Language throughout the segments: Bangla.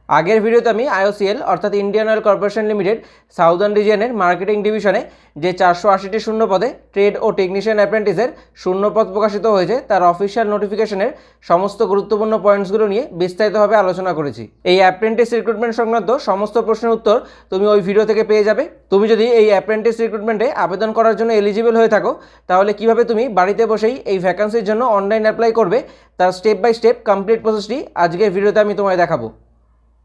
আগের ভিডিওতে আমি IOCL অর্থাৎ Indian oil corporation limited southern রিজিয়নের মার্কেটিং ডিভিশনে যে 480টি শূন্য পদে ট্রেড ও টেকনিশিয়ান অ্যাপ্রেন্টিসের শূন্য পদ প্রকাশিত হয়েছে তার অফিসিয়াল নোটিফিকেশনের সমস্ত গুরুত্বপূর্ণ পয়েন্টসগুলো নিয়ে বিস্তারিতভাবে আলোচনা করেছি। এই অ্যাপ্রেন্টিস রিক্রুটমেন্ট সংক্রান্ত সমস্ত প্রশ্নের উত্তর তুমি ওই ভিডিও থেকে পেয়ে যাবে। তুমি যদি এই অ্যাপ্রেন্টিস রিক্রুটমেন্টে আবেদন করার জন্য এলিজিবল হয়ে থাকো তাহলে কিভাবে তুমি বাড়িতে বসেই এই ভ্যাকান্সির জন্য অনলাইন অ্যাপ্লাই করবে তার স্টেপ বাই স্টেপ কমপ্লিট প্রসেসটি আজকের ভিডিওতে আমি তোমায় দেখাবো।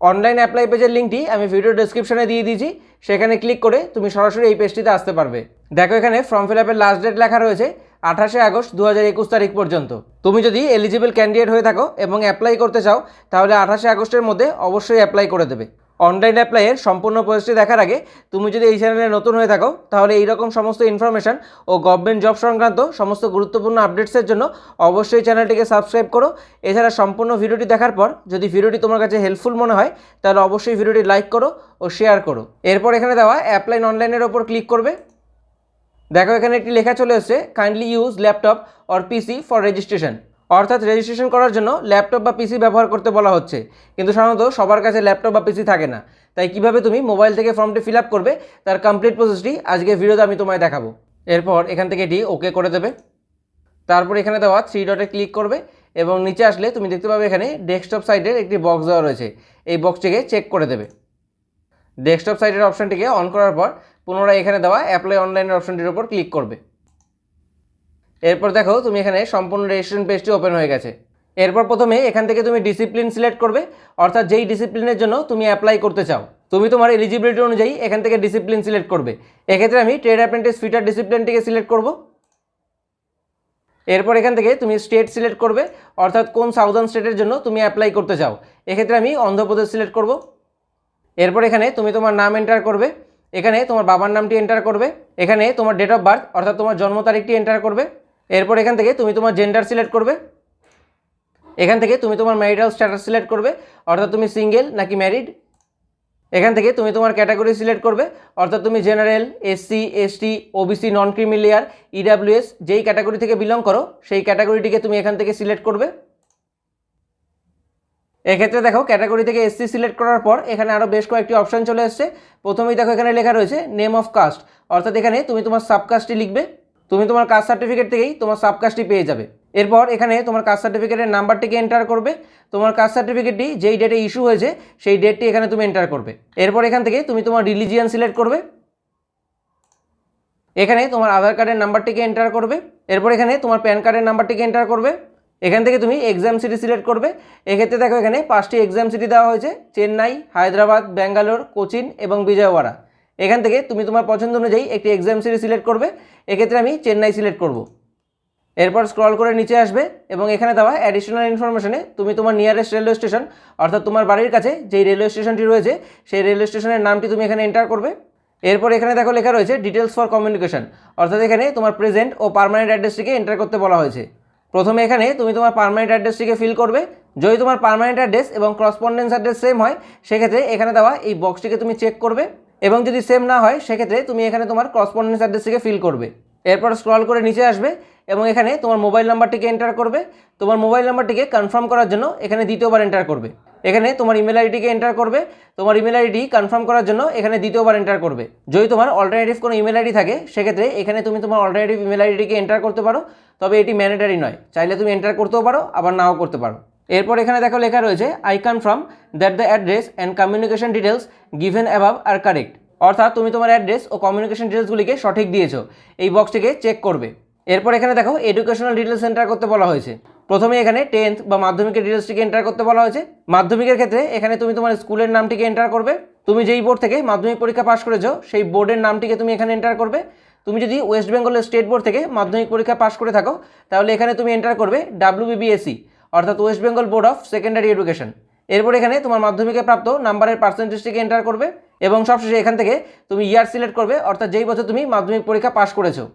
অনলাইন অ্যাপ্লাই পেজের লিঙ্কটি আমি ভিডিও ডেসক্রিপশনে দিয়ে দিয়েছি, সেখানে ক্লিক করে তুমি সরাসরি এই পেজটিতে আসতে পারবে। দেখো এখানে ফর্ম ফিল আপের লাস্ট ডেট লেখা রয়েছে 28 আগস্ট 2021 তারিখ পর্যন্ত। তুমি যদি এলিজিবল ক্যান্ডিডেট হয়ে থাকো এবং অ্যাপ্লাই করতে চাও তাহলে 28 আগস্টের মধ্যে অবশ্যই অ্যাপ্লাই করে দেবে। অনলাইন অ্যাপ্লাইয়ের সম্পূর্ণ প্রসেসটি দেখার আগে তুমি যদি এই চ্যানেলে নতুন হয়ে থাকো তাহলে এইরকম সমস্ত ইনফরমেশন ও গভর্নমেন্ট জব সংক্রান্ত সমস্ত গুরুত্বপূর্ণ আপডেটসের জন্য অবশ্যই চ্যানেলটিকে সাবস্ক্রাইব করো। এছাড়া সম্পূর্ণ ভিডিওটি দেখার পর যদি ভিডিওটি তোমার কাছে হেল্পফুল মনে হয় তাহলে অবশ্যই ভিডিওটি লাইক করো ও শেয়ার করো। এরপর এখানে দেওয়া অ্যাপ্লাই অনলাইনের ওপর ক্লিক করবে। দেখো এখানে একটি লেখা চলে এসেছে, kindly use laptop or PC for registration, অর্থাৎ রেজিস্ট্রেশন করার জন্য ল্যাপটপ বা পিসি ব্যবহার করতে বলা হচ্ছে। কিন্তু সাধারণত সবার কাছে ল্যাপটপ বা পিসি থাকে না, তাই কিভাবে তুমি মোবাইল থেকে ফর্মটি ফিল আপ করবে তার কমপ্লিট প্রসেসটি আজকে ভিডিওতে আমি তোমায় দেখাবো। এরপর এখান থেকে এটি ওকে করে দেবে। তারপর এখানে দেওয়া 3 ডটে ক্লিক করবে এবং নিচে আসলে তুমি দেখতে পাবে এখানে ডেস্কটপ সাইটের একটি বক্স দেওয়া রয়েছে, এই বক্সটিকে চেক করে দেবে। ডেস্কটপ সাইটের অপশানটিকে অন করার পর পুনরায় এখানে দেওয়া অ্যাপ্লাই অনলাইনের অপশানটির উপর ক্লিক করবে। এরপর দেখো তুমি এখানে সম্পূর্ণ রেজিস্ট্রেশন পেজটি ওপেন হয়ে গেছে। এরপর প্রথমে এখান থেকে তুমি ডিসিপ্লিন সিলেক্ট করবে, অর্থাৎ যেই ডিসিপ্লিনের জন্য তুমি অ্যাপ্লাই করতে চাও তুমি তোমার এলিজিবিলিটি অনুযায়ী এখান থেকে ডিসিপ্লিন সিলেক্ট করবে। এক্ষেত্রে আমি ট্রেড অ্যাপ্রেন্টিস ফিটার ডিসিপ্লিনটিকে সিলেক্ট করব। এরপর এখান থেকে তুমি স্টেট সিলেক্ট করবে, অর্থাৎ কোন সাউদার্ন স্টেটের জন্য তুমি অ্যাপ্লাই করতে চাও। এক্ষেত্রে আমি অন্ধ্রপ্রদেশ সিলেক্ট করব। এরপর এখানে তুমি তোমার নাম এন্টার করবে, এখানে তোমার বাবার নামটি এন্টার করবে, এখানে তোমার ডেট অফ বার্থ অর্থাৎ তোমার জন্ম তারিখটি এন্টার করবে। এরপর এখান থেকে তুমি তোমার জেন্ডার সিলেক্ট করবে, এখান থেকে তুমি তোমার ম্যারিটাল স্ট্যাটাস সিলেক্ট করবে, অর্থাৎ তুমি সিঙ্গেল নাকি ম্যারিড। এখান থেকে তুমি তোমার ক্যাটাগরি সিলেক্ট করবে, অর্থাৎ তুমি জেনারেল, এসসি, এসটি, ওবিসি, নন ক্রিমি লেয়ার, ইডাব্লিউএস যেই ক্যাটাগরি থেকে বিলং করো সেই ক্যাটাগরিটিকে তুমি এখান থেকে সিলেক্ট করবে। এক্ষেত্রে দেখো ক্যাটাগরি থেকে এসসি সিলেক্ট করার পর এখানে আরও বেশ কয়েকটি অপশান চলে এসছে। প্রথমেই দেখো এখানে লেখা রয়েছে নেম অফ কাস্ট, অর্থাৎ এখানে তুমি তোমার সাবকাস্টটি লিখবে। তুমি তোমার কাস্ট সার্টিফিকেট থেকেই তোমার সাবকাস্টটি পেয়ে যাবে। এরপর এখানে তোমার কাস্ট সার্টিফিকেটের নাম্বারটিকে এন্টার করবে। তোমার কাস্ট সার্টিফিকেটটি যেই ডেটে ইস্যু হয়েছে সেই ডেটটি এখানে তুমি এন্টার করবে। এরপর এখান থেকে তুমি তোমার রিলিজিয়ান সিলেক্ট করবে, এখানে তোমার আধার কার্ডের নাম্বারটিকে এন্টার করবে। এরপর এখানে তোমার প্যান কার্ডের নাম্বারটিকে এন্টার করবে। এখান থেকে তুমি এক্সাম সিটি সিলেক্ট করবে। এক্ষেত্রে দেখো এখানে 5টি এক্সাম সিটি দেওয়া হয়েছে, চেন্নাই, হায়দ্রাবাদ, ব্যাঙ্গালোর, কোচিন এবং বিজয়ওয়াড়া। এখান থেকে তুমি তোমার পছন্দ অনুযায়ী একটি এক্সাম সিটি সিলেক্ট করবে। এক্ষেত্রে আমি চেন্নাই সিলেক্ট করব। এরপর স্ক্রল করে নিচে আসবে এবং এখানে দেওয়া অ্যাডিশনাল ইনফরমেশনে তুমি তোমার নিয়ারেস্ট রেলওয়ে স্টেশন অর্থাৎ তোমার বাড়ির কাছে যেই রেলওয়ে স্টেশনটি রয়েছে সেই রেলওয়ে স্টেশনের নামটি তুমি এখানে এন্টার করবে। এরপর এখানে দেখো লেখা রয়েছে ডিটেলস ফর কমিউনিকেশন, অর্থাৎ এখানে তোমার প্রেজেন্ট ও পার্মানেন্ট অ্যাড্রেসটিকে এন্টার করতে বলা হয়েছে। প্রথমে এখানে তুমি তোমার পার্মানেন্ট অ্যাড্রেসটিকে ফিল করবে। যদি তোমার পার্মানেন্ট অ্যাড্রেস এবং করসপন্ডেন্স অ্যাড্রেস সেম হয় সেক্ষেত্রে এখানে দেওয়া এই বক্সটিকে তুমি চেক করবে, এবং যদি সেম না হয় সেক্ষেত্রে তুমি এখানে তোমার করসপন্ডেন্স অ্যাড্রেসটিকে ফিল করবে। এরপর স্ক্রল করে নিচে আসবে এবং এখানে তোমার মোবাইল নাম্বারটিকে এন্টার করবে। তোমার মোবাইল নাম্বারটিকে কনফার্ম করার জন্য এখানে দ্বিতীয়বার এন্টার করবে। এখানে তোমার ইমেল আইডিটিকে এন্টার করবে। তোমার ইমেল আইডি কনফার্ম করার জন্য এখানে দ্বিতীয়বার এন্টার করবে। যদি তোমার অল্টারনেটিভ কোনো ইমেল আইডি থাকে সেক্ষেত্রে এখানে তুমি তোমার অল্টারনেটিভ ইমেল আইডিটিকে এন্টার করতে পারো, তবে এটি ম্যান্ডেটারি নয়, চাইলে তুমি এন্টার করতেও পারো আবার নাও করতে পারো। এরপর এখানে দেখো লেখা রয়েছে I confirm that the address and communication details given above are correct, অর্থাৎ তুমি তোমার অ্যাড্রেস ও কমিউনিকেশন ডিটেলসগুলিকে সঠিক দিয়েছো, এই বক্সটিকে চেক করবে। এরপর এখানে দেখো এডুকেশনাল ডিটেলস এন্টার করতে বলা হয়েছে। প্রথমে এখানে 10th বা মাধ্যমিকের ডিটেলসটিকে এন্টার করতে বলা হয়েছে। মাধ্যমিকের ক্ষেত্রে এখানে তুমি তোমার স্কুলের নামটিকে এন্টার করবে। তুমি যেই বোর্ড থেকে মাধ্যমিক পরীক্ষা পাস করেছো সেই বোর্ডের নামটিকে তুমি এখানে এন্টার করবে। তুমি যদি ওয়েস্ট বেঙ্গলের স্টেট বোর্ড থেকে মাধ্যমিক পরীক্ষা পাস করে থাকো তাহলে এখানে তুমি এন্টার করবে WBBSE, অর্থাৎ West Bengal board of secondary education. এরপর এখানে তোমার মাধ্যমিকে প্রাপ্ত নাম্বারের পার্সেন্টেজটিকে এন্টার করবে এবং সবশেষে এখান থেকে তুমি ইয়ার সিলেক্ট করবে, অর্থাৎ যেই বছর তুমি মাধ্যমিক পরীক্ষা পাস করেছো।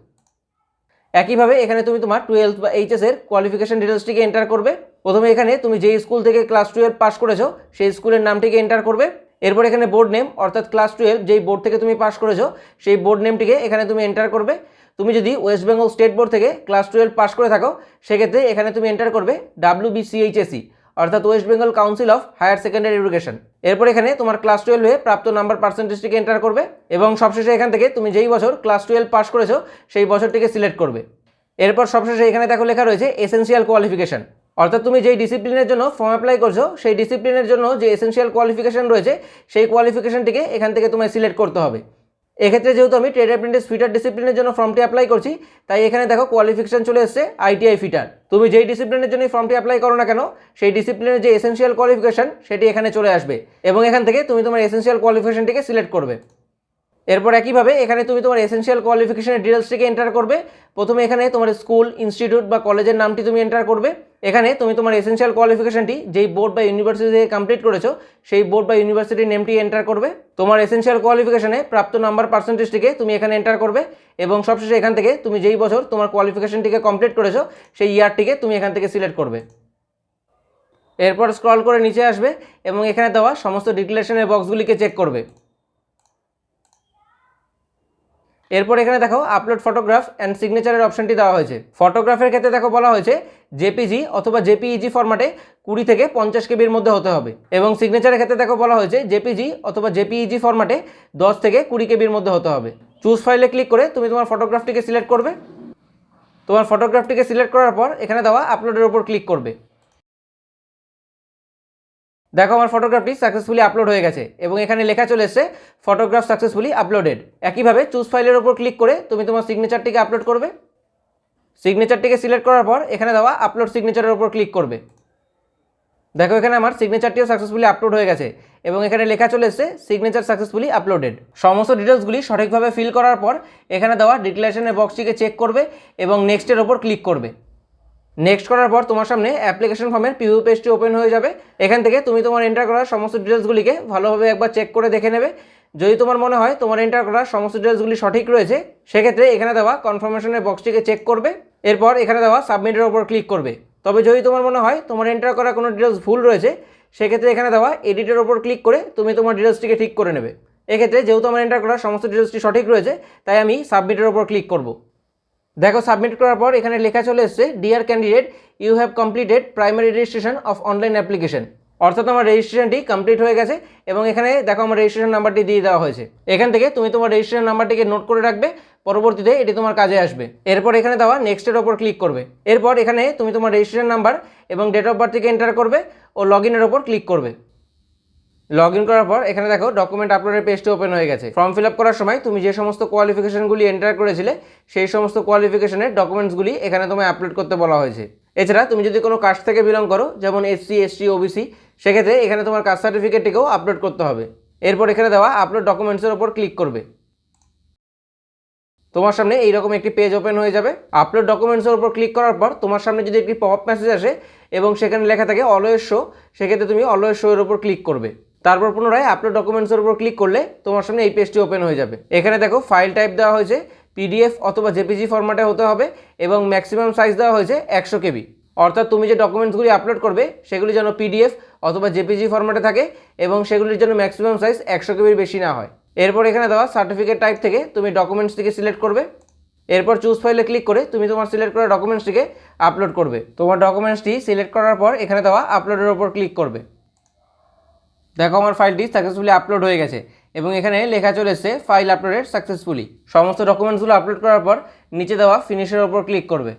একইভাবে এখানে তুমি তোমার 12th বা HS এর কোয়ালিফিকেশন ডিটেলসটিকে এন্টার করবে। প্রথমে এখানে তুমি যেই স্কুল থেকে ক্লাস 12 পাস করেছো সেই স্কুলের নামটিকে এন্টার করবে। এরপর এখানে বোর্ড নেম, অর্থাৎ ক্লাস 12 যেই বোর্ড থেকে তুমি পাস করেছো সেই বোর্ড নেমটিকে এখানে তুমি এন্টার করবে। তুমি যদি ওয়েস্ট বেঙ্গল স্টেট বোর্ড থেকে ক্লাস 12 পাস করে থাকো সেক্ষেত্রে এখানে তুমি এন্টার করবে WBCHSE, অর্থাৎ West Bengal council of higher secondary education. এরপর এখানে তোমার ক্লাস 12 প্রাপ্ত নাম্বার পার্সেন্টেজটিকে এন্টার করবে এবং সবশেষে এখান থেকে তুমি যেই বছর ক্লাস 12 পাস করেছো সেই বছরটিকে সিলেক্ট করবে। এরপর সবশেষে এখানে দেখো লেখা রয়েছে এসেনশিয়াল কোয়ালিফিকেশন, অর্থাৎ তুমি যেই ডিসিপ্লিনের জন্য ফর্ম অ্যাপ্লাই করছো সেই ডিসিপ্লিনের জন্য যে এসেনশিয়াল কোয়ালিফিকেশন রয়েছে সেই কোয়ালিফিকেশনটিকে এখান থেকে তোমায় সিলেক্ট করতে হবে। এক্ষেত্রে যেহেতু আমি ট্রেড অ্যাপ্রেন্টিস ফিটার ডিসিপ্লিনের জন্য ফর্মটি অ্যাপ্লাই করছি, তাই এখানে দেখো কোয়ালিফিকেশন চলে এসেছে আইটিআই ফিটার। তুমি যেই ডিসিপ্লিনের জন্য ফর্মটি অ্যাপ্লাই করো না কেন সেই ডিসিপ্লিনের যে এসেনশিয়াল কোয়ালিফিকেশন সেটি এখানে চলে আসবে এবং এখান থেকে তুমি তোমার এসেনশিয়াল কোয়ালিফিকেশনটিকে সিলেক্ট করবে। এরপর একইভাবে এখানে তুমি তোমার এসেনশিয়াল কোয়ালিফিকেশনের ডিটেলসটিকে এন্টার করবে। প্রথমে এখানে তোমার স্কুল, ইনস্টিটিউট বা কলেজের নামটি তুমি এন্টার করবে। এখানে তুমি তোমার এসেনশিয়াল কোয়ালিফিকেশনটি যেই বোর্ড বা ইউনিভার্সিটি থেকে কমপ্লিট করেছো সেই বোর্ড বা ইউনিভার্সিটির নেমটি এন্টার করবে। তোমার এসেনশিয়াল কোয়ালিফিকেশনে প্রাপ্ত নাম্বার পার্সেন্টেজটিকে তুমি এখানে এন্টার করবে এবং সবশেষে এখান থেকে তুমি যেই বছর তোমার কোয়ালিফিকেশনটিকে কমপ্লিট করেছো সেই ইয়ারটিকে তুমি এখান থেকে সিলেক্ট করবে। এরপর স্ক্রল করে নিচে আসবে এবং এখানে দেওয়া সমস্ত ডিক্লারেশনের বক্সগুলিকে চেক করবে। এরপর এখানে দেখো আপলোড ফটোগ্রাফ অ্যান্ড সিগনেচারের অপশনটি দেওয়া হয়েছে। ফটোগ্রাফের ক্ষেত্রে দেখো বলা হয়েছে জেপিজি অথবা জেপিইজি ফরম্যাটে 20 থেকে 50 কেবির মধ্যে হতে হবে এবং সিগনেচারের ক্ষেত্রে দেখো বলা হয়েছে জেপিজি অথবা জেপিইজি ফরম্যাটে 10 থেকে 20 কেবির মধ্যে হতে হবে। চুজ ফাইলে ক্লিক করে তুমি তোমার ফটোগ্রাফটিকে সিলেক্ট করবে। তোমার ফটোগ্রাফটিকে সিলেক্ট করার পর এখানে দেওয়া আপলোডের উপর ক্লিক করবে। দেখো আমার ফটোগ্রাফটি সাকসেসফুলি আপলোড হয়ে গেছে এবং এখানে লেখা চলে এসেছে ফটোগ্রাফ সাকসেসফুলি আপলোডেড। একইভাবে চুজ ফাইলের উপর ক্লিক করে তুমি তোমার সিগনেচারটিকে আপলোড করবে। সিগনেচারটিকে সিলেক্ট করার পর এখানে দেওয়া আপলোড সিগনেচারের উপর ক্লিক করবে। দেখো এখানে আমার সিগনেচারটিও সাকসেসফুলি আপলোড হয়ে গেছে এবং এখানে লেখা চলে এসেছে সিগনেচার সাকসেসফুলি আপলোডেড। সমস্ত ডিটেলসগুলি সঠিকভাবে ফিল করার পর এখানে দেওয়া ডিক্লারেশনের বক্সটিকে চেক করবে এবং নেক্সটের ওপর ক্লিক করবে। নেক্সট করার পর তোমার সামনে অ্যাপ্লিকেশন ফর্মের প্রিভিউ পেজটি ওপেন হয়ে যাবে। এখান থেকে তুমি তোমার এন্টার করা সমস্ত ডিটেলসগুলিকে ভালোভাবে একবার চেক করে দেখে নেবে। যদি তোমার মনে হয় তোমার এন্টার করা সমস্ত ডিটেলসগুলি সঠিক রয়েছে সেক্ষেত্রে এখানে দেওয়া কনফার্মেশনের বক্সটিকে চেক করবে। এরপর এখানে দেওয়া সাবমিটের ওপর ক্লিক করবে। তবে যদি তোমার মনে হয় তোমার এন্টার করা কোনো ডিটেলস ভুল রয়েছে সেক্ষেত্রে এখানে দেওয়া এডিটের ওপর ক্লিক করে তুমি তোমার ডিটেলসটিকে ঠিক করে নেবে। এক্ষেত্রে যেহেতু আমার এন্টার করা সমস্ত ডিটেলসটি সঠিক রয়েছে তাই আমি সাবমিটের ওপর ক্লিক করব। দেখো সাবমিট করার পর এখানে লেখা চলে এসেছে dear candidate you have completed primary registration of online application, অর্থাৎ আমার রেজিস্ট্রেশনটি কমপ্লিট হয়ে গেছে এবং এখানে দেখো আমার রেজিস্ট্রেশন নাম্বারটি দিয়ে দেওয়া হয়েছে। এখান থেকে তুমি তোমার রেজিস্ট্রেশন নাম্বারটিকে নোট করে রাখবে, পরবর্তীতে এটি তোমার কাজে আসবে। এরপর এখানে দেওয়া নেক্সটের ওপর ক্লিক করবে। এরপর এখানে তুমি তোমার রেজিস্ট্রেশন নাম্বার এবং ডেট অফ বার্থটিকে এন্টার করবে ও লগ ইনের ওপর ক্লিক করবে। লগ ইন করার পর এখানে দেখো ডকুমেন্ট আপলোডের পেজটি ওপেন হয়ে গেছে। ফর্ম ফিল আপ করার সময় তুমি যে সমস্ত কোয়ালিফিকেশনগুলি এন্টার করেছিলে সেই সমস্ত কোয়ালিফিকেশনের ডকুমেন্টসগুলি এখানে তোমায় আপলোড করতে বলা হয়েছে। এছাড়া তুমি যদি কোনো কাস্ট থেকে বিলং করো যেমন এসসি, এসটি, ওবিসি সেক্ষেত্রে এখানে তোমার কাস্ট সার্টিফিকেটটিকেও আপলোড করতে হবে। এরপর এখানে দেওয়া আপলোড ডকুমেন্টসের ওপর ক্লিক করবে। তোমার সামনে এইরকম একটি পেজ ওপেন হয়ে যাবে। আপলোড ডকুমেন্টসের উপর ক্লিক করার পর তোমার সামনে যদি একটি পপ আপ মেসেজ আসে এবং সেখানে লেখা থাকে অলওয়েজ শো, সেক্ষেত্রে তুমি অলওয়েজ শো এর উপর ক্লিক করবে। তারপর পুনরায় আপলোড ডকুমেন্টসের উপর ক্লিক করলে তোমার সামনে এই পেজটি ওপেন হয়ে যাবে। এখানে দেখো ফাইল টাইপ দেওয়া হয়েছে পিডিএফ অথবা জেপিজি ফরম্যাটে হতে হবে এবং ম্যাক্সিমাম সাইজ দেওয়া হয়েছে 100 কেবি, অর্থাৎ তুমি যে ডকুমেন্টসগুলি আপলোড করবে সেগুলি যেন পিডিএফ অথবা জেপিজি ফরম্যাটে থাকে এবং সেগুলির জন্য ম্যাক্সিমাম সাইজ 100 কেবির বেশি না হয়। এরপর এখানে দেওয়া সার্টিফিকেট টাইপ থেকে তুমি ডকুমেন্টসটিকে সিলেক্ট করবে। এরপর চুজ ফাইলে ক্লিক করে তুমি তোমার সিলেক্ট করা ডকুমেন্টসটিকে আপলোড করবে। তোমার ডকুমেন্টসটি সিলেক্ট করার পর এখানে দেওয়া আপলোডের ওপর ক্লিক করবে। দেখো আমার ফাইলটি সাকসেসফুলি আপলোড হয়ে গেছে এবং এখানে লেখা চলে এসেছে ফাইল আপলোডেড সাকসেসফুলি। সমস্ত ডকুমেন্টসগুলো আপলোড করার পর নিচে দেওয়া ফিনিশের ওপর ক্লিক করবে।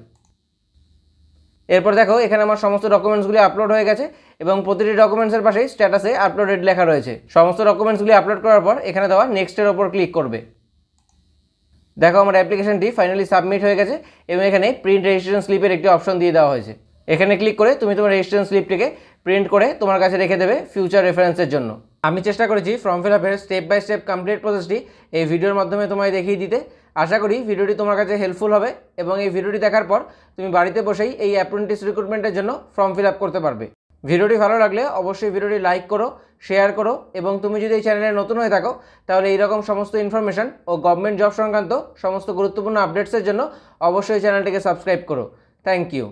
এরপর দেখো এখানে আমার সমস্ত ডকুমেন্টসগুলি আপলোড হয়ে গেছে এবং প্রতিটি ডকুমেন্টসের পাশেই স্ট্যাটাসে আপলোডেড লেখা রয়েছে। সমস্ত ডকুমেন্টসগুলি আপলোড করার পর এখানে দেওয়া নেক্সটের ওপর ক্লিক করবে। দেখো আমার অ্যাপ্লিকেশনটি ফাইনালি সাবমিট হয়ে গেছে এবং এখানে প্রিন্ট রেজিস্ট্রেশন স্লিপের একটি অপশন দিয়ে দেওয়া হয়েছে। এখানে ক্লিক করে তুমি তোমার রেজিস্ট্রেশন স্লিপটিকে প্রিন্ট করে তোমার কাছে রেখে দেবে ফিউচার রেফারেন্সের জন্য। আমি চেষ্টা করেছি ফর্ম ফিল আপের স্টেপ বাই স্টেপ কমপ্লিট প্রসেসটি এই ভিডিওর মাধ্যমে তোমায় দেখিয়ে দিতে। আশা করি ভিডিওটি তোমার কাছে হেল্পফুল হবে এবং এই ভিডিওটি দেখার পর তুমি বাড়িতে বসেই এই অ্যাপ্রেন্টিস রিক্রুটমেন্টের জন্য ফর্ম ফিল আপ করতে পারবে। ভিডিওটি ভালো লাগলে অবশ্যই ভিডিওটি লাইক করো, শেয়ার করো এবং তুমি যদি এই চ্যানেলে নতুন হয়ে থাকো তাহলে এইরকম সমস্ত ইনফরমেশন ও গভর্নমেন্ট জব সংক্রান্ত সমস্ত গুরুত্বপূর্ণ আপডেটসের জন্য অবশ্যই চ্যানেলটিকে সাবস্ক্রাইব করো। Thank you.